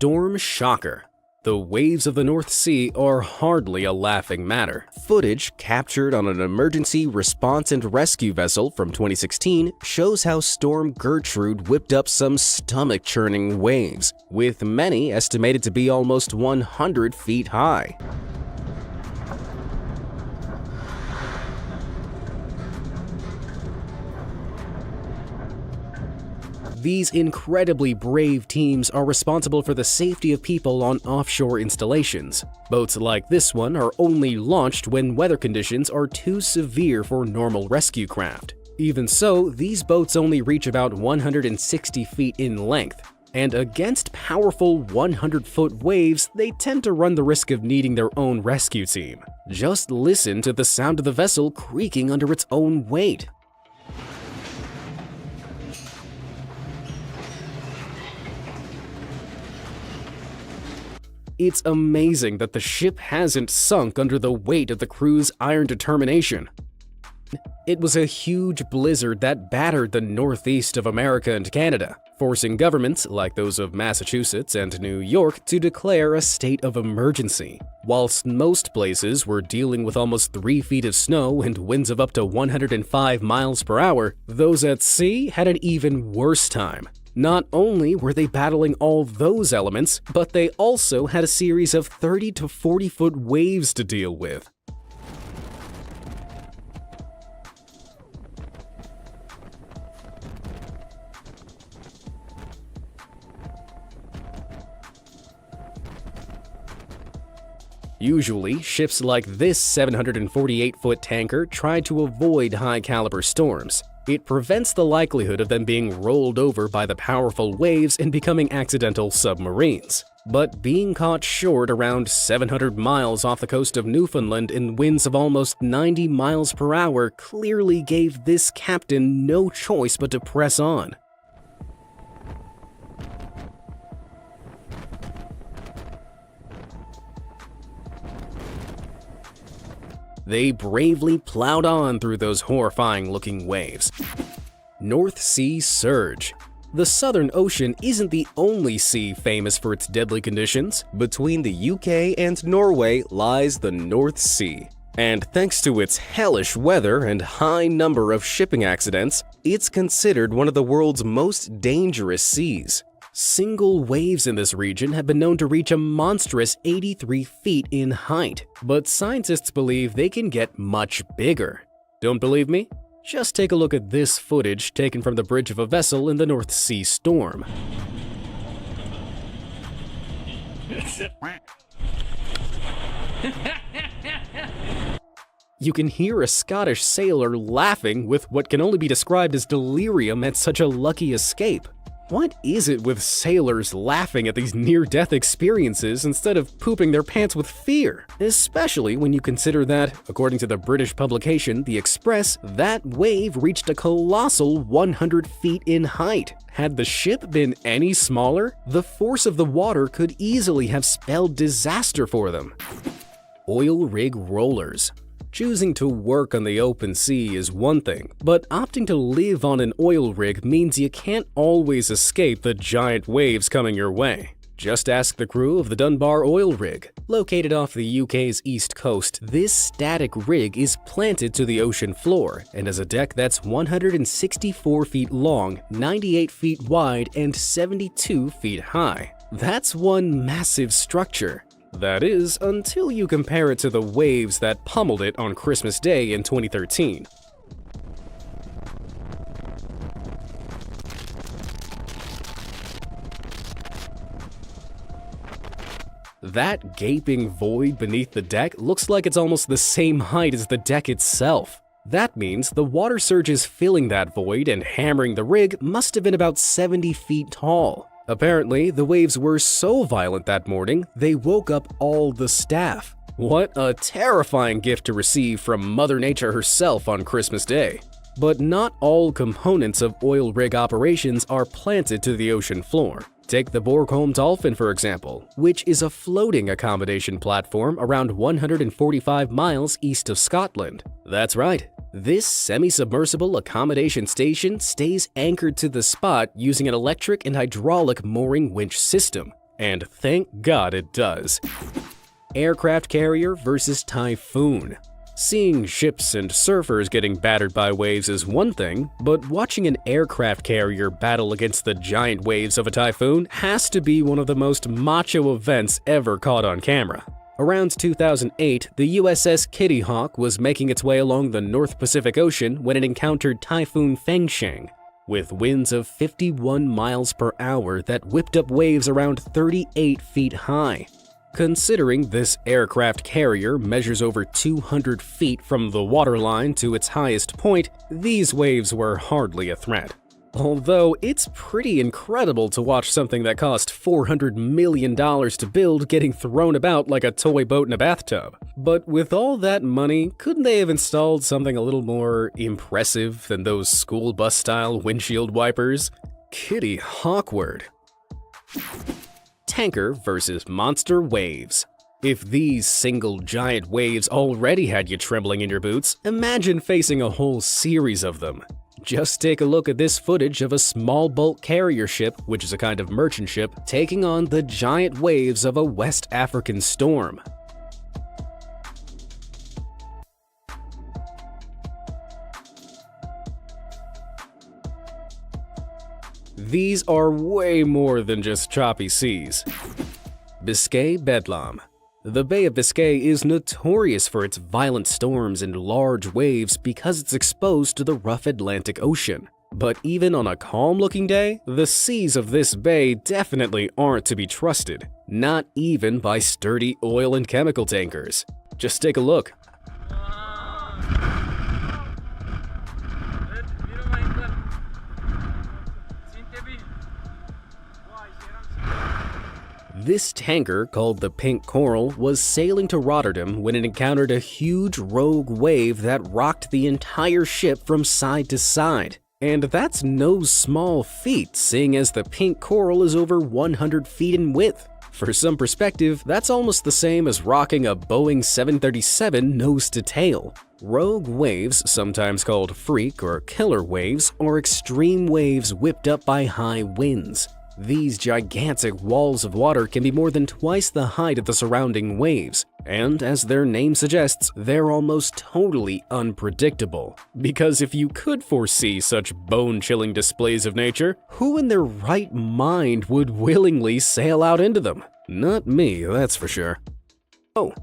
Storm Shocker. The waves of the North Sea are hardly a laughing matter. Footage captured on an emergency response and rescue vessel from 2016 shows how Storm Gertrude whipped up some stomach-churning waves, with many estimated to be almost 100 feet high. These incredibly brave teams are responsible for the safety of people on offshore installations. Boats like this one are only launched when weather conditions are too severe for normal rescue craft. Even so, these boats only reach about 160 feet in length, and against powerful 100-foot waves, they tend to run the risk of needing their own rescue team. Just listen to the sound of the vessel creaking under its own weight. It's amazing that the ship hasn't sunk under the weight of the crew's iron determination. It was a huge blizzard that battered the northeast of America and Canada, forcing governments like those of Massachusetts and New York to declare a state of emergency. Whilst most places were dealing with almost 3 feet of snow and winds of up to 105 miles per hour, those at sea had an even worse time. Not only were they battling all those elements, but they also had a series of 30 to 40-foot waves to deal with. Usually, ships like this 748-foot tanker try to avoid high-caliber storms. It prevents the likelihood of them being rolled over by the powerful waves and becoming accidental submarines. But being caught short around 700 miles off the coast of Newfoundland in winds of almost 90 miles per hour clearly gave this captain no choice but to press on. They bravely plowed on through those horrifying-looking waves. North Sea Surge. The Southern Ocean isn't the only sea famous for its deadly conditions. Between the UK and Norway lies the North Sea. And thanks to its hellish weather and high number of shipping accidents, it's considered one of the world's most dangerous seas. Single waves in this region have been known to reach a monstrous 83 feet in height, but scientists believe they can get much bigger. Don't believe me? Just take a look at this footage taken from the bridge of a vessel in the North Sea storm. You can hear a Scottish sailor laughing with what can only be described as delirium at such a lucky escape. What is it with sailors laughing at these near-death experiences instead of pooping their pants with fear? Especially when you consider that, according to the British publication The Express, that wave reached a colossal 100 feet in height. Had the ship been any smaller, the force of the water could easily have spelled disaster for them. Oil rig rollers. Choosing to work on the open sea is one thing, but opting to live on an oil rig means you can't always escape the giant waves coming your way. Just ask the crew of the Dunbar oil rig. Located off the UK's east coast, this static rig is planted to the ocean floor and has a deck that's 164 feet long, 98 feet wide, and 72 feet high. That's one massive structure. That is, until you compare it to the waves that pummeled it on Christmas Day in 2013. That gaping void beneath the deck looks like it's almost the same height as the deck itself. That means the water surges filling that void and hammering the rig must have been about 70 feet tall. Apparently, the waves were so violent that morning, they woke up all the staff. What a terrifying gift to receive from Mother Nature herself on Christmas Day. But not all components of oil rig operations are planted to the ocean floor. Take the Bornholm Dolphin, for example, which is a floating accommodation platform around 145 miles east of Scotland. That's right. This semi-submersible accommodation station stays anchored to the spot using an electric and hydraulic mooring winch system. And thank God it does. Aircraft carrier versus typhoon. Seeing ships and surfers getting battered by waves is one thing, but watching an aircraft carrier battle against the giant waves of a typhoon has to be one of the most macho events ever caught on camera. Around 2008, the USS Kitty Hawk was making its way along the North Pacific Ocean when it encountered Typhoon Fengsheng, with winds of 51 miles per hour that whipped up waves around 38 feet high. Considering this aircraft carrier measures over 200 feet from the waterline to its highest point, these waves were hardly a threat. Although it's pretty incredible to watch something that cost $400 million to build getting thrown about like a toy boat in a bathtub. But with all that money, couldn't they have installed something a little more impressive than those school bus style windshield wipers? Kitty Hawkward. Tanker versus monster waves. If these single giant waves already had you trembling in your boots, imagine facing a whole series of them. Just take a look at this footage of a small bulk carrier ship, which is a kind of merchant ship, taking on the giant waves of a West African storm. These are way more than just choppy seas. Biscay Bedlam. The Bay of Biscay is notorious for its violent storms and large waves because it's exposed to the rough Atlantic Ocean. But even on a calm-looking day, the seas of this bay definitely aren't to be trusted, not even by sturdy oil and chemical tankers. Just take a look. This tanker, called the Pink Coral, was sailing to Rotterdam when it encountered a huge rogue wave that rocked the entire ship from side to side. And that's no small feat, seeing as the Pink Coral is over 100 feet in width. For some perspective, that's almost the same as rocking a Boeing 737 nose to tail. Rogue waves, sometimes called freak or killer waves, are extreme waves whipped up by high winds. These gigantic walls of water can be more than twice the height of the surrounding waves, and as their name suggests, they're almost totally unpredictable. Because if you could foresee such bone-chilling displays of nature, who in their right mind would willingly sail out into them? Not me, that's for sure. Oh.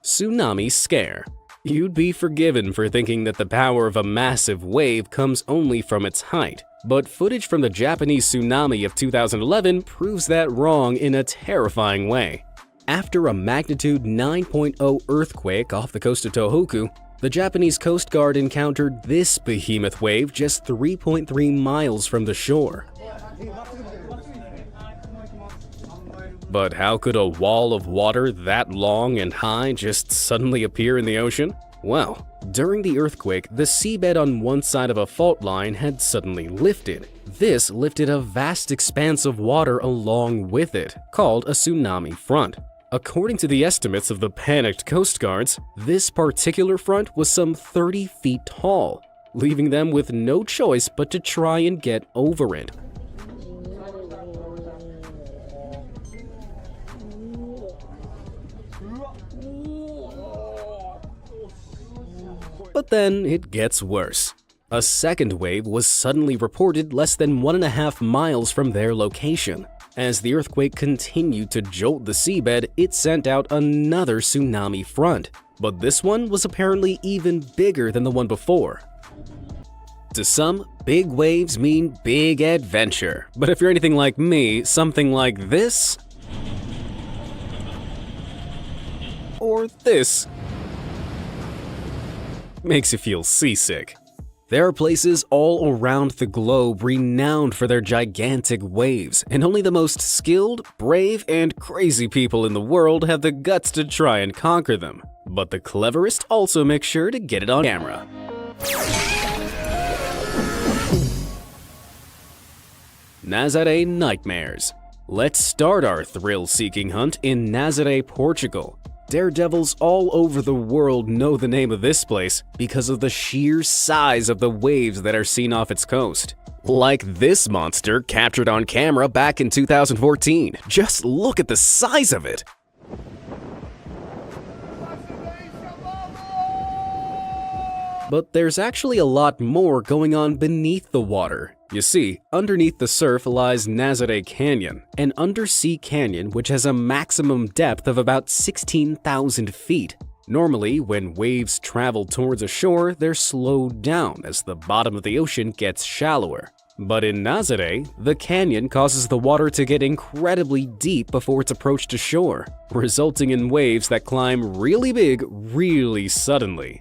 Tsunami Scare. You'd be forgiven for thinking that the power of a massive wave comes only from its height. But footage from the Japanese tsunami of 2011 proves that wrong in a terrifying way. After a magnitude 9.0 earthquake off the coast of Tohoku, the Japanese Coast Guard encountered this behemoth wave just 3.3 miles from the shore. But how could a wall of water that long and high just suddenly appear in the ocean? Well, during the earthquake, the seabed on one side of a fault line had suddenly lifted. This lifted a vast expanse of water along with it, called a tsunami front. According to the estimates of the panicked Coast Guards, this particular front was some 30 feet tall, leaving them with no choice but to try and get over it. But then it gets worse. A second wave was suddenly reported less than 1.5 miles from their location. As the earthquake continued to jolt the seabed, it sent out another tsunami front. But this one was apparently even bigger than the one before. To some, big waves mean big adventure. But if you're anything like me, something like this, or this, makes you feel seasick. There are places all around the globe renowned for their gigantic waves, and only the most skilled, brave, and crazy people in the world have the guts to try and conquer them. But the cleverest also make sure to get it on camera. Nazaré Nightmares. Let's start our thrill-seeking hunt in Nazaré, Portugal. Daredevils all over the world know the name of this place because of the sheer size of the waves that are seen off its coast. Like this monster captured on camera back in 2014. Just look at the size of it! But there's actually a lot more going on beneath the water. You see, underneath the surf lies Nazare Canyon, an undersea canyon which has a maximum depth of about 16,000 feet. Normally, when waves travel towards a shore, they're slowed down as the bottom of the ocean gets shallower. But in Nazare, the canyon causes the water to get incredibly deep before it's approached to shore, resulting in waves that climb really big really suddenly.